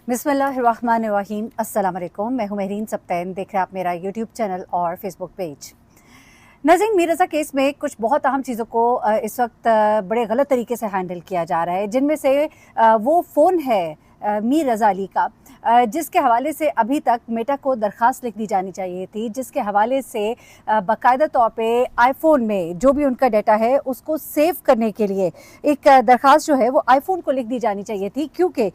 बिस्मिल्लाहिर्रहमानिर्रहीम। अस्सलाम वालेकुम। मैं हूं महरीन सब्तैन। देख रहे हैं आप मेरा यूट्यूब चैनल और फेसबुक पेज। नाज़रीन, मीर रज़ा केस में कुछ बहुत अहम चीज़ों को इस वक्त बड़े गलत तरीके से हैंडल किया जा रहा है, जिनमें से वो फ़ोन है मीर रज़ा अली का, जिसके हवाले से अभी तक मेटा को दरख्वास्त लिख दी जानी चाहिए थी, जिसके हवाले से बाकायदा तौर पे आईफोन में जो भी उनका डाटा है उसको सेव करने के लिए एक दरख्वास्त जो है वो आईफोन को लिख दी जानी चाहिए थी, क्योंकि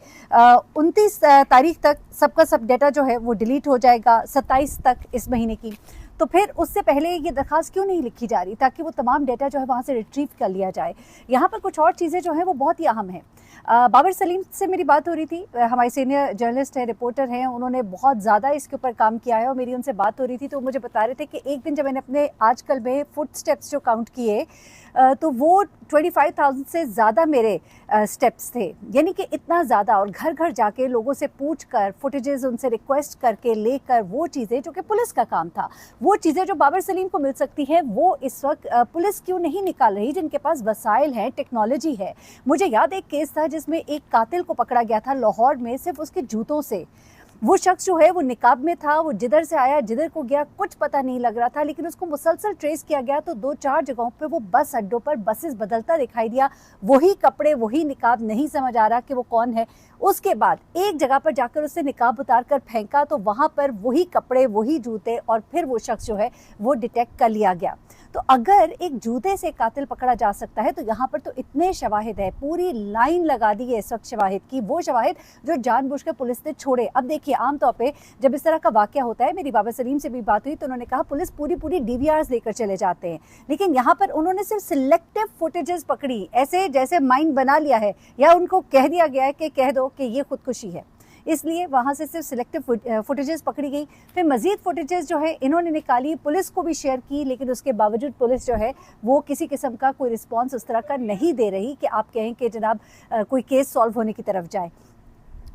29 तारीख तक सबका सब डाटा जो है वो डिलीट हो जाएगा, 27 तक इस महीने की। तो फिर उससे पहले ये दरख्वास्त क्यों नहीं लिखी जा रही, ताकि वो तमाम डेटा जो है वहाँ से रिट्रीव कर लिया जाए। यहाँ पर कुछ और चीज़ें जो हैं वो बहुत ही अहम हैं। बाबर सलीम से मेरी बात हो रही थी, हमारे सीनियर जर्नलिस्ट हैं, रिपोर्टर हैं, उन्होंने बहुत ज़्यादा इसके ऊपर काम किया है और मेरी उनसे बात हो रही थी तो मुझे बता रहे थे कि एक दिन जब मैंने अपने आजकल में फुट स्टेप्स जो काउंट किए तो वो 25,000 से ज़्यादा मेरे स्टेप्स थे, यानी कि इतना ज़्यादा। और घर घर जाके लोगों से पूछ कर, फुटेजेस उनसे रिक्वेस्ट करके लेकर वो चीज़ें जो कि पुलिस का काम था, वो चीज़ें जो बाबर सलीम को मिल सकती है, वो इस वक्त पुलिस क्यों नहीं निकाल रही, जिनके पास वसाइल है, टेक्नोलॉजी है। मुझे याद एक केस था जिसमें एक कातिल को पकड़ा गया था लाहौर में सिर्फ उसके जूतों से। वो शख्स जो है वो निकाब में था, वो जिधर से आया जिधर को गया कुछ पता नहीं लग रहा था, लेकिन उसको मुसलसल ट्रेस किया गया तो 2-4 जगहों पे वो बस अड्डों पर बसेस बदलता दिखाई दिया, वही कपड़े वही निकाब, नहीं समझ आ रहा कि वो कौन है। उसके बाद एक जगह पर जाकर उससे निकाब उतार कर फेंका तो वहाँ पर वही कपड़े वही जूते, और फिर वो शख्स जो है वो डिटेक्ट कर लिया गया। तो अगर एक जूते से कातिल पकड़ा जा सकता है तो यहाँ पर तो इतने शवाहिद है, पूरी लाइन लगा दी है इस वक्त शवाहिद की, वो शवाहिद जो जानबूझकर पुलिस ने छोड़े। अब देखिए, आमतौर पे जब इस तरह का वाकया होता है, मेरी बाबर सलीम से भी बात हुई तो उन्होंने कहा पुलिस पूरी डीवीआर्स लेकर चले जाते हैं, लेकिन यहाँ पर उन्होंने सिर्फ सिलेक्टिव फुटेजेस पकड़ी, ऐसे जैसे माइंड बना लिया है या उनको कह दिया गया है कि कह दो कि ये खुदकुशी है, इसलिए वहाँ से सिर्फ सिलेक्टिव फुटेजेस पकड़ी गई। फिर मज़ीद फुटेजेस जो है इन्होंने निकाली, पुलिस को भी शेयर की, लेकिन उसके बावजूद पुलिस जो है वो किसी किस्म का कोई रिस्पांस उस तरह का नहीं दे रही कि आप कहें कि जनाब कोई केस सॉल्व होने की तरफ जाए।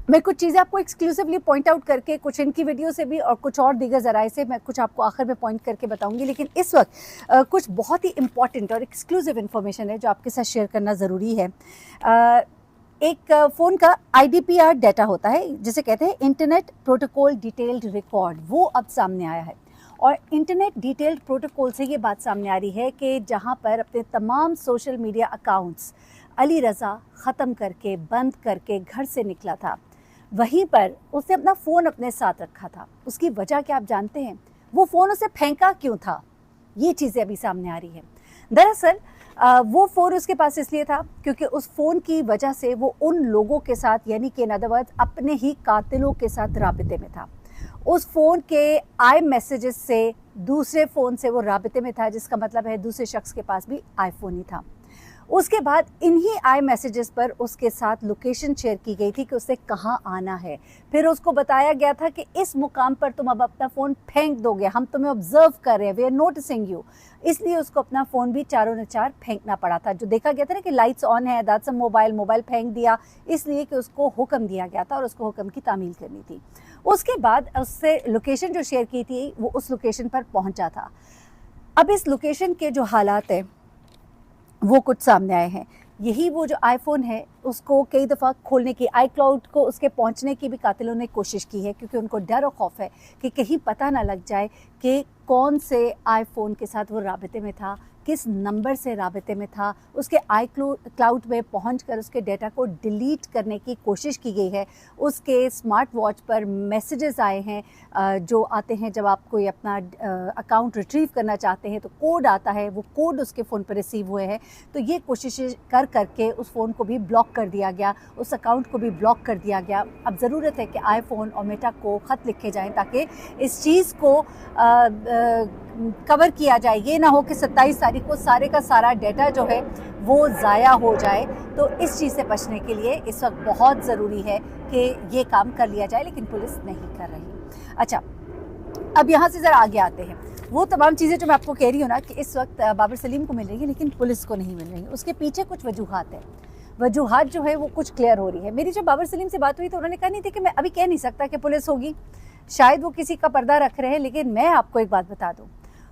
मैं कुछ चीज़ें आपको एक्सक्लूसिवली पॉइंट आउट करके, कुछ इनकी वीडियो से भी और कुछ और दीगर ज़राए से मैं कुछ आपको आखिर में पॉइंट करके बताऊंगी, लेकिन इस वक्त कुछ बहुत ही इंपॉर्टेंट और एक्सक्लूसिव इन्फॉर्मेशन है जो आपके साथ शेयर करना ज़रूरी है। एक फ़ोन का IDPR डाटा होता है, जिसे कहते हैं इंटरनेट प्रोटोकॉल डिटेल्ड रिकॉर्ड, वो अब सामने आया है। और इंटरनेट डिटेल्ड प्रोटोकॉल से ये बात सामने आ रही है कि जहाँ पर अपने तमाम social media accounts Ali Raza ख़त्म करके, बंद करके घर से निकला था, वहीं पर उसने अपना फ़ोन अपने साथ रखा था। उसकी वजह क्या आप जानते हैं? वो फ़ोन उसे फेंका क्यों था? ये चीज़ें अभी सामने आ रही है। दरअसल वो फ़ोन उसके पास इसलिए था क्योंकि उस फ़ोन की वजह से वो उन लोगों के साथ, यानी कि इन अदर वर्ड्स अपने ही कातिलों के साथ राबिते में था। उस फ़ोन के आई मैसेजेस से दूसरे फ़ोन से वो राबिते में था, जिसका मतलब है दूसरे शख्स के पास भी आईफोन ही था। उसके बाद इन्हीं आई मैसेजेस पर उसके साथ लोकेशन शेयर की गई थी कि उसे कहाँ आना है। फिर उसको बताया गया था कि इस मुकाम पर तुम अब अपना फ़ोन फेंक दोगे, हम तुम्हें ऑब्जर्व कर रहे हैं, वी आर नोटिसिंग यू। इसलिए उसको अपना फ़ोन भी चारों ने चार फेंकना पड़ा था। जो देखा गया था ना कि लाइट्स ऑन है, दैट्स अ मोबाइल फेंक दिया, इसलिए कि उसको हुक्म दिया गया था और उसको हुक्म की तामील करनी थी। उसके बाद उससे लोकेशन जो शेयर की थी वो उस लोकेशन पर पहुँचा था। अब इस लोकेशन के जो हालात हैं वो कुछ सामने आए हैं। यही वो जो आईफोन है उसको कई दफ़ा खोलने की, iCloud को उसके पहुंचने की भी कातिलों ने कोशिश की है, क्योंकि उनको डर और खौफ है कि कहीं पता ना लग जाए कि कौन से आईफोन के साथ वो राबिते में था, किस नंबर से राबिते में था। उसके iCloud में पहुंचकर उसके डेटा को डिलीट करने की कोशिश की गई है। उसके स्मार्ट वॉच पर मैसेजेस आए हैं जो आते हैं जब आप कोई अपना अकाउंट रिट्रीव करना चाहते हैं तो कोड आता है, वो कोड उसके फ़ोन पर रिसीव हुए हैं। तो ये कोशिशें कर करके उस फ़ोन को भी ब्लॉक कर दिया गया, उस अकाउंट को भी ब्लॉक कर दिया गया। अब ज़रूरत है कि आईफोन और मेटा को ख़त लिखे जाएँ ताकि इस चीज़ को कवर किया जाए। ये ना हो कि 27 तारीख को सारे का सारा डेटा जो है वो ज़ाया हो जाए। तो इस चीज़ से बचने के लिए इस वक्त बहुत ज़रूरी है कि ये काम कर लिया जाए, लेकिन पुलिस नहीं कर रही। अच्छा, अब यहाँ से ज़रा आगे आते हैं। वो तमाम चीज़ें जो मैं आपको कह रही हूँ ना कि इस वक्त बाबर सलीम को मिल रही है लेकिन पुलिस को नहीं मिल रही। उसके पीछे कुछ वजूहात हैं। वजूहात जो है वो कुछ क्लियर हो रही है। मेरी जब बाबर सलीम से बात हुई तो उन्होंने कहा नहीं थी कि मैं अभी कह नहीं सकता कि पुलिस होगी, शायद वो किसी का पर्दा रख रहे हैं। लेकिन मैं आपको एक बात बता दूं,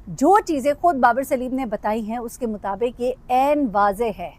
जो चीज़ें खुद बाबर सलीम ने बताई हैं उसके मुताबिक ये ऐन वाज़े है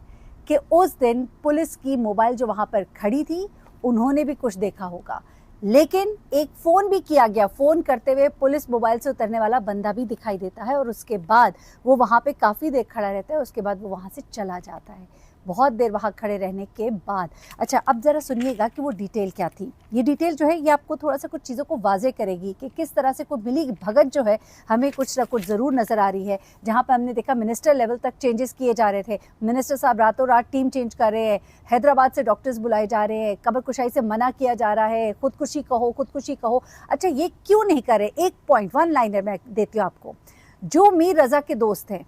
कि उस दिन पुलिस की मोबाइल जो वहाँ पर खड़ी थी उन्होंने भी कुछ देखा होगा। लेकिन एक फोन भी किया गया, फोन करते हुए पुलिस मोबाइल से उतरने वाला बंदा भी दिखाई देता है और उसके बाद वो वहाँ पे काफ़ी देर खड़ा रहता है, उसके बाद वो वहाँ से चला जाता है, बहुत देर वहाँ खड़े रहने के बाद। अच्छा, अब ज़रा सुनिएगा कि वो डिटेल क्या थी। ये डिटेल जो है ये आपको थोड़ा सा कुछ चीज़ों को वाजे करेगी कि किस तरह से कोई मिली भगत जो है हमें कुछ ना कुछ ज़रूर नज़र आ रही है। जहाँ पर हमने देखा मिनिस्टर लेवल तक चेंजेस किए जा रहे थे, मिनिस्टर साहब रातों रात टीम चेंज कर रहे हैं, हैदराबाद से डॉक्टर्स बुलाए जा रहे हैं, कब्र कुशाई से मना किया जा रहा है, खुदकुशी कहो खुदकुशी कहो। अच्छा, ये क्यों नहीं कर रहे? एक पॉइंट, वन लाइनर मैं देती हूँ आपको। जो मीर रजा के दोस्त हैं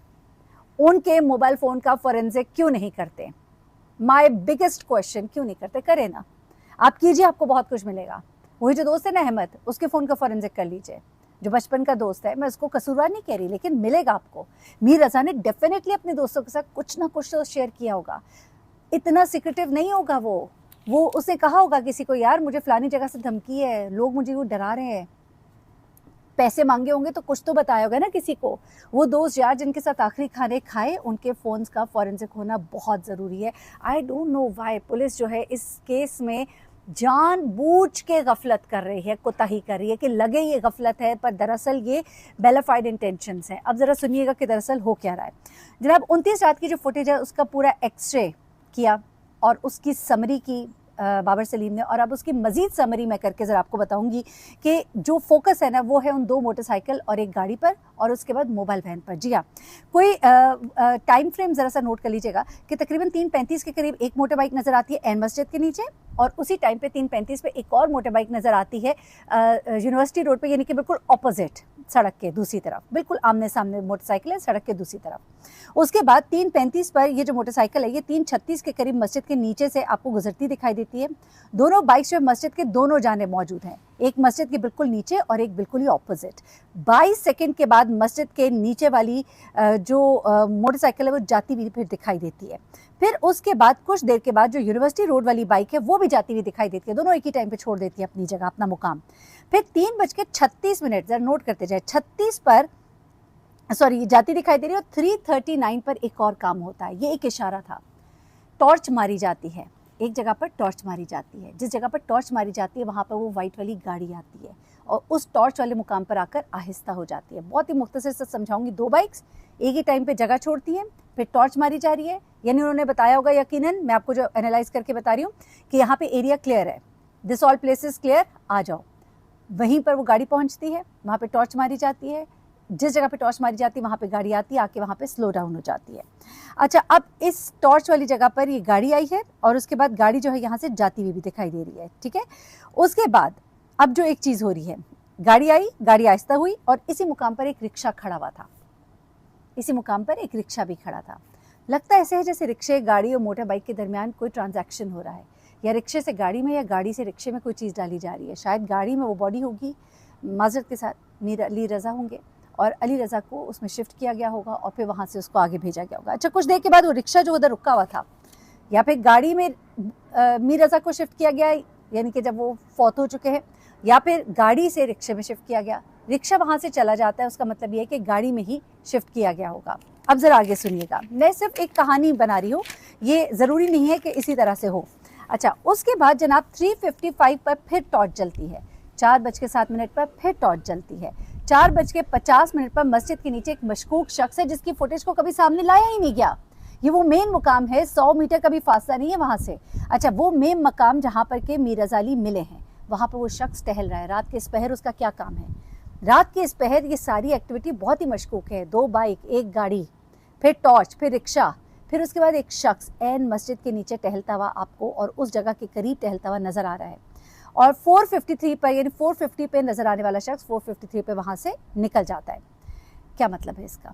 उनके मोबाइल फ़ोन का फॉरेंसिक क्यों नहीं करते? माय बिगेस्ट क्वेश्चन, क्यों नहीं करते? करें ना, आप कीजिए, आपको बहुत कुछ मिलेगा। वही जो दोस्त है ना अहमद, उसके फ़ोन का फॉरेंसिक कर लीजिए, जो बचपन का दोस्त है। मैं उसको कसूरवार नहीं कह रही, लेकिन मिलेगा आपको। मीर रजा ने डेफिनेटली अपने दोस्तों के साथ कुछ ना कुछ तो शेयर किया होगा, इतना सिक्रेटिव नहीं होगा वो उसने कहा होगा किसी को, यार मुझे फलानी जगह से धमकी है, लोग मुझे वो डरा रहे हैं, पैसे मांगे होंगे तो कुछ तो बताया होगा ना किसी को। वो दोस्त यार जिनके साथ आखिरी खाने खाए, उनके फ़ोन्स का फॉरेंसिक होना बहुत ज़रूरी है। आई डोंट नो व्हाई पुलिस जो है इस केस में जानबूझ के गफलत कर रही है, कोताही कर रही है कि लगे ये गफलत है, पर दरअसल ये बेलाफाइड इंटेंशंस हैं। अब ज़रा सुनिएगा कि दरअसल हो क्या रहा है। जनाब 29 रात की जो फुटेज है उसका पूरा एक्सरे किया और उसकी समरी की बाबर सलीम ने, और अब उसकी मजीद समरी मैं करके ज़रा आपको बताऊंगी कि जो फोकस है ना वो है उन 2 मोटरसाइकिल और एक गाड़ी पर, और उसके बाद मोबाइल वैन पर। जी हाँ, कोई टाइम फ्रेम ज़रा सा नोट कर लीजिएगा कि तकरीबन 3:35 के करीब एक मोटर बाइक नज़र आती है एन मस्जिद के नीचे, और उसी टाइम पे 3:35 पे एक और मोटर बाइक नज़र आती है यूनिवर्सिटी रोड पे, यानी कि बिल्कुल ऑपोजिट सड़क के दूसरी तरफ, बिल्कुल आमने सामने मोटरसाइकिल है सड़क के दूसरी तरफ। उसके बाद 3:35 पर ये जो मोटरसाइकिल है ये 3:36 के करीब मस्जिद के नीचे से आपको गुजरती दिखाई देती है। दोनों बाइक्स जो मस्जिद के दोनों जाने मौजूद हैं, एक मस्जिद के बिल्कुल नीचे और एक बिल्कुल ही ऑपोजिट। 22 सेकंड के बाद मस्जिद के नीचे वाली जो मोटरसाइकिल है वो जाती हुई फिर दिखाई देती है। फिर उसके बाद कुछ देर के बाद जो यूनिवर्सिटी रोड वाली बाइक है वो भी जाती हुई दिखाई देती है, दोनों एक ही टाइम पे छोड़ देती है अपनी जगह, अपना मुकाम। फिर 3:36 जरा नोट करते जाए, 36 पर सॉरी जाती दिखाई दे रही है, और 3:39 पर एक और काम होता है। ये एक इशारा था, टॉर्च मारी जाती है, एक जगह पर टॉर्च मारी जाती है, जिस जगह पर टॉर्च मारी जाती है वहाँ पर वो वाइट वाली गाड़ी आती है और उस टॉर्च वाले मुकाम पर आकर आहिस्ता हो जाती है। बहुत ही मुख्तसर से समझाऊंगी, 2 बाइक्स एक ही टाइम पे जगह छोड़ती हैं, फिर टॉर्च मारी जा रही है, यानी उन्होंने बताया होगा यकीनन, मैं आपको जो एनालाइज करके बता रही हूँ कि यहाँ पे एरिया क्लियर है, दिस ऑल प्लेसेस क्लियर, आ जाओ। वहीं पर वो गाड़ी पहुँचती है, वहाँ पे टॉर्च मारी जाती है, जिस जगह पे टॉर्च मारी जाती है वहाँ पे गाड़ी आती है, आके वहाँ पे स्लो डाउन हो जाती है। अच्छा, अब इस टॉर्च वाली जगह पर ये गाड़ी आई है और उसके बाद गाड़ी जो है यहाँ से जाती हुई भी दिखाई दे रही है, ठीक है। उसके बाद अब जो एक चीज़ हो रही है, गाड़ी आई, गाड़ी आहिस्ता हुई और इसी मुकाम पर एक रिक्शा खड़ा हुआ था, इसी मुकाम पर एक रिक्शा भी खड़ा था। लगता ऐसे है जैसे रिक्शे, गाड़ी और मोटर बाइक के दरमियान कोई ट्रांजैक्शन हो रहा है, या रिक्शे से गाड़ी में या गाड़ी से रिक्शे में कोई चीज़ डाली जा रही है। शायद गाड़ी में वो बॉडी होगी, माजरत के साथ मीर अली रज़ा होंगे और अली रज़ा को उसमें शिफ्ट किया गया होगा और फिर वहाँ से उसको आगे भेजा गया होगा। अच्छा, कुछ देर के बाद वो रिक्शा जो उधर रुका हुआ था, या फिर गाड़ी में मीर रज़ा को शिफ्ट किया गया, यानी कि जब वो फौत हो चुके हैं, या फिर गाड़ी से रिक्शे में शिफ्ट किया गया, रिक्शा वहाँ से चला जाता है, उसका मतलब ये है कि गाड़ी में ही शिफ्ट किया गया होगा। अब ज़रा आगे सुनिएगा, मैं सिर्फ एक कहानी बना रही हूँ, ये ज़रूरी नहीं है कि इसी तरह से हो। अच्छा, उसके बाद जनाब 3:55 पर फिर टॉर्च जलती है, 4:07 पर फिर टॉर्च जलती है, 4:50 पर मस्जिद के नीचे एक मशकूक शख्स है जिसकी फुटेज को कभी सामने लाया ही नहीं गया। ये वो मेन मुकाम है, 100 मीटर का भी फासला नहीं है वहाँ से। अच्छा, वो मेन मकाम जहाँ पर के मीर रज़ा अली मिले हैं, वहाँ पर वो शख्स टहल रहा है रात के इस पहर। उसका क्या काम है रात के इस पहर? ये सारी एक्टिविटी बहुत ही मशकूक है, 2 बाइक, एक गाड़ी, फिर टॉर्च, फिर रिक्शा, फिर उसके बाद एक शख्स एन मस्जिद के नीचे टहलता हुआ आपको और उस जगह के करीब टहलता हुआ नजर आ रहा है। और 4:53 पर, यानी 4:50 पे नजर आने वाला शख्स 4:53 पे वहां से निकल जाता है। क्या मतलब है इसका?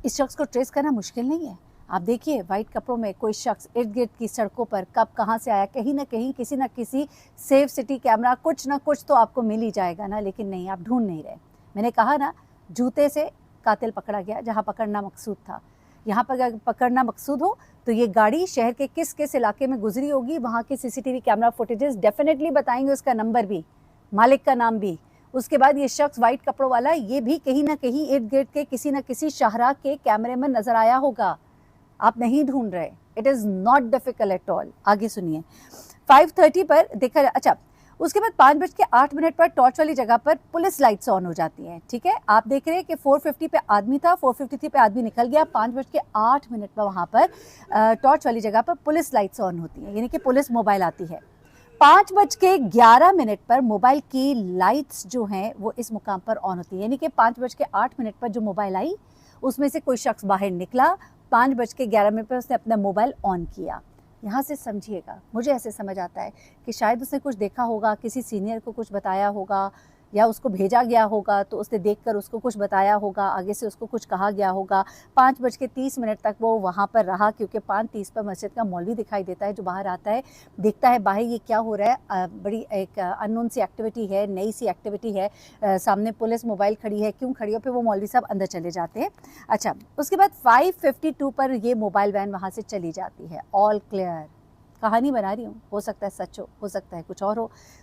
इस शख्स को ट्रेस करना मुश्किल नहीं है। आप देखिए, वाइट कपड़ों में कोई शख्स इर्द गिर्द की सड़कों पर कब कहाँ से आया, कहीं ना कहीं किसी ना किसी सेफ सिटी कैमरा, कुछ ना कुछ तो आपको मिल ही जाएगा ना। लेकिन नहीं, आप ढूंढ नहीं रहे। मैंने कहा ना, जूते से कातिल पकड़ा गया जहाँ पकड़ना मकसूद था। यहाँ पर पकड़ना मकसूद हो तो ये गाड़ी शहर के किस किस इलाके में गुजरी होगी, वहाँ की सीसीटीवी कैमरा फुटेजेस डेफिनेटली बताएंगे, उसका नंबर भी, मालिक का नाम भी। उसके बाद ये शख्स वाइट कपड़ों वाला, ये भी कहीं ना कहीं इर्द गिर्द के किसी न किसी शाहराह के कैमरे में नजर आया होगा। आप नहीं ढूंढ रहे, it is not difficult at all. आगे सुनिए, 5:30 पर देखा। अच्छा, उसके बाद 5:08 पर टॉर्च वाली जगह पर पुलिस लाइट्स ऑन हो जाती हैं। ठीक है, आप देख रहे हैं कि 4:50 पे आदमी था, 4:53 पे आदमी निकल गया, 5:08 पर वहाँ पर टॉर्च वाली जगह पर पुलिस लाइट्स ऑन होती हैं, यानी कि पुलिस मोबाइल आती है। 5:11 पर मोबाइल की लाइट्स जो हैं वो इस मुकाम पर ऑन होती है, यानी कि 5:08 पर जो मोबाइल आई उसमें से कोई शख्स बाहर निकला, 5:11 पर उसने अपना मोबाइल ऑन किया। यहाँ से समझिएगा, मुझे ऐसे समझ आता है कि शायद उसने कुछ देखा होगा, किसी सीनियर को कुछ बताया होगा या उसको भेजा गया होगा तो उसने देखकर उसको कुछ बताया होगा, आगे से उसको कुछ कहा गया होगा। 5:30 तक वो वहाँ पर रहा, क्योंकि 5:30 पर मस्जिद का मौलवी दिखाई देता है जो बाहर आता है, देखता है बाहर ये क्या हो रहा है, बड़ी एक अननोन सी एक्टिविटी है, नई सी एक्टिविटी है, सामने पुलिस मोबाइल खड़ी है, क्यों खड़ी है, फिर वो मौलवी साहब अंदर चले जाते हैं। अच्छा, उसके बाद 5:52 पर ये मोबाइल वैन वहाँ से चली जाती है। ऑल क्लियर, कहानी बना रही हूँ, हो सकता है सच हो सकता है कुछ और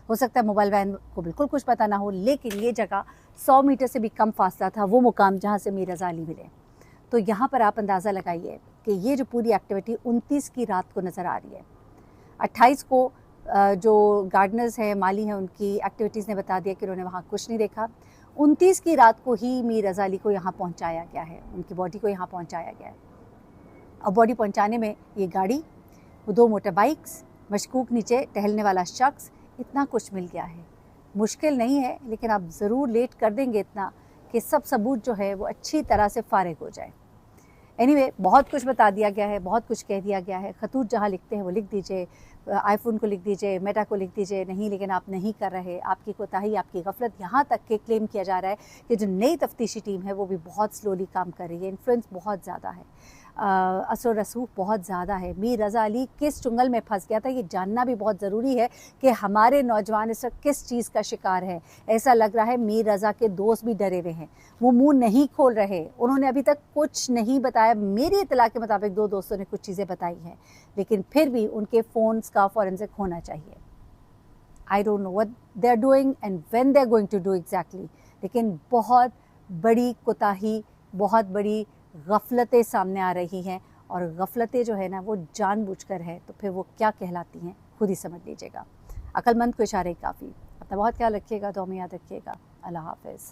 हो सकता है मोबाइल वैन को बिल्कुल कुछ पता ना हो, लेकिन ये जगह 100 मीटर से भी कम फासला था, वो मुकाम जहाँ से मीर रज़ा अली मिले। तो यहाँ पर आप अंदाज़ा लगाइए कि ये जो पूरी एक्टिविटी 29 की रात को नज़र आ रही है। 28 को जो गार्डनर्स हैं, माली हैं, उनकी एक्टिविटीज़ ने बता दिया कि उन्होंने वहाँ कुछ नहीं देखा। 29 की रात को ही मीर रज़ा अली को यहाँ पहुँचाया गया है, उनकी बॉडी को यहाँ पहुँचाया गया है। अब बॉडी पहुँचाने में ये गाड़ी, वो 2 मोटर बाइक्स, मशकूक नीचे टहलने वाला शख्स, इतना कुछ मिल गया है। मुश्किल नहीं है, लेकिन आप ज़रूर लेट कर देंगे इतना कि सब सबूत जो है वो अच्छी तरह से फारिग हो जाए। एनीवे, बहुत कुछ बता दिया गया है, बहुत कुछ कह दिया गया है। खतूत जहाँ लिखते हैं वो लिख दीजिए, आईफोन को लिख दीजिए, मेटा को लिख दीजिए, नहीं, लेकिन आप नहीं कर रहे, आपकी कोताही, आपकी गफलत। यहाँ तक के क्लेम किया जा रहा है कि जो नई तफ्तीशी टीम है वो भी बहुत स्लोली काम कर रही है, इन्फ्लुएंस बहुत ज़्यादा है, असर रसूख बहुत ज़्यादा है। मीर रज़ा अली किस चुंगल में फंस गया था, ये जानना भी बहुत ज़रूरी है कि हमारे नौजवान इस वक्त किस चीज़ का शिकार है। ऐसा लग रहा है मीर रज़ा के दोस्त भी डरे हुए हैं, वो मुंह नहीं खोल रहे, उन्होंने अभी तक कुछ नहीं बताया। मेरी इत्तला के मुताबिक 2 दोस्तों ने कुछ चीज़ें बताई हैं, लेकिन फिर भी उनके फ़ोन्स का फॉरेंसिक होना चाहिए। I don't know what they are doing and when they are going to do exactly, लेकिन बहुत बड़ी कोताही, बहुत बड़ी गफलतें सामने आ रही हैं, और गफलतें जो है ना वो जानबूझकर है, तो फिर वो क्या कहलाती हैं खुद ही समझ लीजिएगा। अक्लमंद को इशारे काफ़ी। अपना बहुत ख्याल रखिएगा, दुआ में याद रखिएगा। अल्लाह हाफ़िज़।